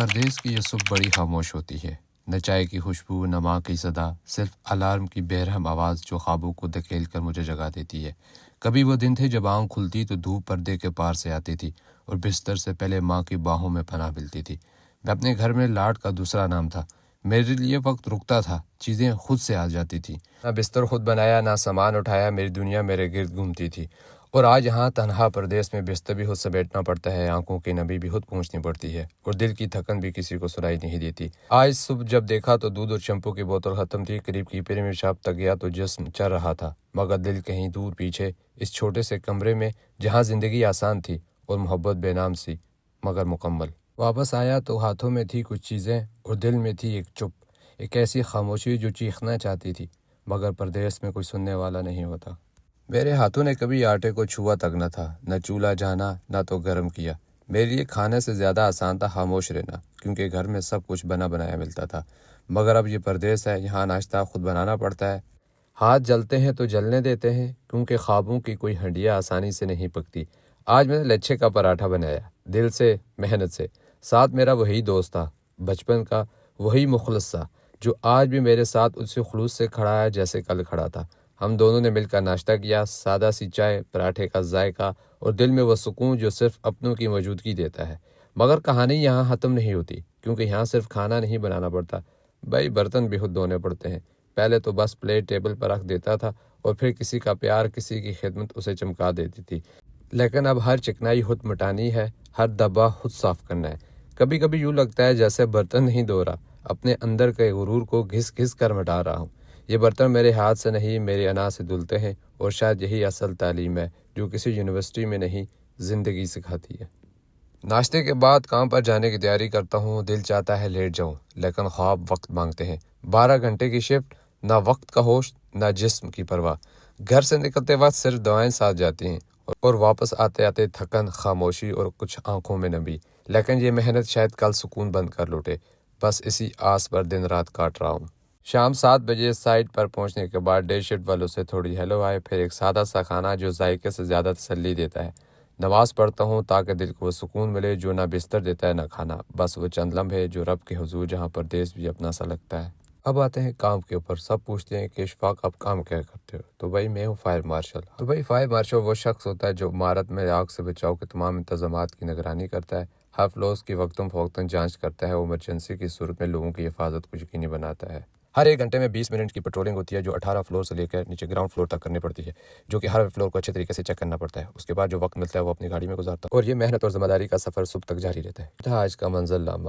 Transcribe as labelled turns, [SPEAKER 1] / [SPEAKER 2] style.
[SPEAKER 1] پردیس کی یہ صبح بڑی خاموش ہوتی ہے، نہ چائے کی خوشبو، نہ ماں کی صدا، صرف الارم کی بےرحم آواز جو خوابوں کو دھکیل کر مجھے جگا دیتی ہے۔ کبھی وہ دن تھے جب آنکھ کھلتی تو دھوپ پردے کے پار سے آتی تھی اور بستر سے پہلے ماں کی باہوں میں پناہ ملتی تھی۔ میں اپنے گھر میں لاڈ کا دوسرا نام تھا۔ میرے لیے وقت رکتا تھا، چیزیں خود سے آ جاتی تھیں، نہ بستر خود بنایا، نہ سامان اٹھایا، میری دنیا میرے گرد گھومتی تھی۔ اور آج یہاں تنہا پردیس میں بستر بھی خود سمیٹنا پڑتا ہے، آنکھوں کی نمی بھی خود پہنچنی پڑتی ہے، اور دل کی تھکن بھی کسی کو سنائی نہیں دیتی۔ آج صبح جب دیکھا تو دودھ اور شیمپو کی بوتل ختم تھی، قریب کی پریمیئر شاپ تک گیا تو جسم چل رہا تھا، مگر دل کہیں دور پیچھے، اس چھوٹے سے کمرے میں جہاں زندگی آسان تھی اور محبت بے نام سی مگر مکمل۔ واپس آیا تو ہاتھوں میں تھی کچھ چیزیں اور دل میں تھی ایک چپ، ایک ایسی خاموشی جو چیخنا چاہتی تھی، مگر پردیس میں کوئی سننے والا نہیں ہوتا۔ میرے ہاتھوں نے کبھی آٹے کو چھوا تک نہ تھا، نہ چولہا جانا، نہ تو گرم کیا۔ میرے لیے کھانے سے زیادہ آسان تھا خاموش رہنا، کیونکہ گھر میں سب کچھ بنا بنایا ملتا تھا۔ مگر اب یہ پردیس ہے، یہاں ناشتہ خود بنانا پڑتا ہے، ہاتھ جلتے ہیں تو جلنے دیتے ہیں، کیونکہ خوابوں کی کوئی ہڈیاں آسانی سے نہیں پکتی۔ آج میں نے لچھے کا پراٹھا بنایا، دل سے، محنت سے، ساتھ میرا وہی دوست تھا بچپن کا، وہی مخلص سا، جو آج بھی میرے ساتھ اسی خلوص سے کھڑا ہے جیسے کل کھڑا تھا۔ ہم دونوں نے مل کر ناشتہ کیا، سادہ سی چائے، پراٹھے کا ذائقہ اور دل میں وہ سکون جو صرف اپنوں کی موجودگی دیتا ہے۔ مگر کہانی یہاں ختم نہیں ہوتی، کیونکہ یہاں صرف کھانا نہیں بنانا پڑتا، بھائی برتن بھی خود دھونے پڑتے ہیں۔ پہلے تو بس پلیٹ ٹیبل پر رکھ دیتا تھا اور پھر کسی کا پیار، کسی کی خدمت اسے چمکا دیتی تھی، لیکن اب ہر چکنائی خود مٹانی ہے، ہر دبا خود صاف کرنا ہے۔ کبھی کبھی یوں لگتا ہے جیسے برتن نہیں دھو رہا، اپنے اندر کے غرور کو گھس گھس کر مٹا رہا ہوں۔ یہ برتن میرے ہاتھ سے نہیں، میری انا سے دھلتے ہیں، اور شاید یہی اصل تعلیم ہے جو کسی یونیورسٹی میں نہیں، زندگی سکھاتی ہے۔ ناشتے کے بعد کام پر جانے کی تیاری کرتا ہوں، دل چاہتا ہے لیٹ جاؤں، لیکن خواب وقت مانگتے ہیں۔ 12 گھنٹے کی شفٹ، نہ وقت کا ہوش، نہ جسم کی پرواہ۔ گھر سے نکلتے وقت صرف دعائیں ساتھ جاتی ہیں، اور واپس آتے آتے تھکن، خاموشی اور کچھ آنکھوں میں نمی۔ لیکن یہ محنت شاید کل سکون بند کر لوٹے، بس اسی آس پر دن رات کاٹ رہا ہوں۔ شام 7 بجے سائٹ پر پہنچنے کے بعد ڈے شفٹ والوں سے تھوڑی ہیلو آئے، پھر ایک سادہ سا کھانا جو ذائقے سے زیادہ تسلی دیتا ہے۔ نماز پڑھتا ہوں تاکہ دل کو وہ سکون ملے جو نہ بستر دیتا ہے نہ کھانا، بس وہ چند لمحے جو رب کے حضور جہاں پردیس بھی اپنا سا لگتا ہے۔ اب آتے ہیں کام کے اوپر۔ سب پوچھتے ہیں کہ اشفاق آپ کام کیا کرتے ہو؟ تو بھائی میں ہوں فائر مارشل۔ تو بھائی فائر مارشل وہ شخص ہوتا ہے جو عمارت میں آگ سے بچاؤ کے تمام انتظامات کی نگرانی کرتا ہے، ہر فلورز کی وقتاً فوقتاً جانچ کرتا ہے اور ایمرجنسی کی صورت میں لوگوں کی حفاظت کو یقینی بناتا ہے۔ ہر 1 گھنٹے میں 20 منٹ کی پیٹرولنگ ہوتی ہے جو 18 فلور سے لے کر نیچے گراؤنڈ فلور تک کرنی پڑتی ہے، جو کہ ہر فلور کو اچھے طریقے سے چیک کرنا پڑتا ہے۔ اس کے بعد جو وقت ملتا ہے وہ اپنی گاڑی میں گزارتا ہے، اور یہ محنت اور ذمہ داری کا سفر صبح تک جاری رہتا ہے۔ آج کا منزل نامہ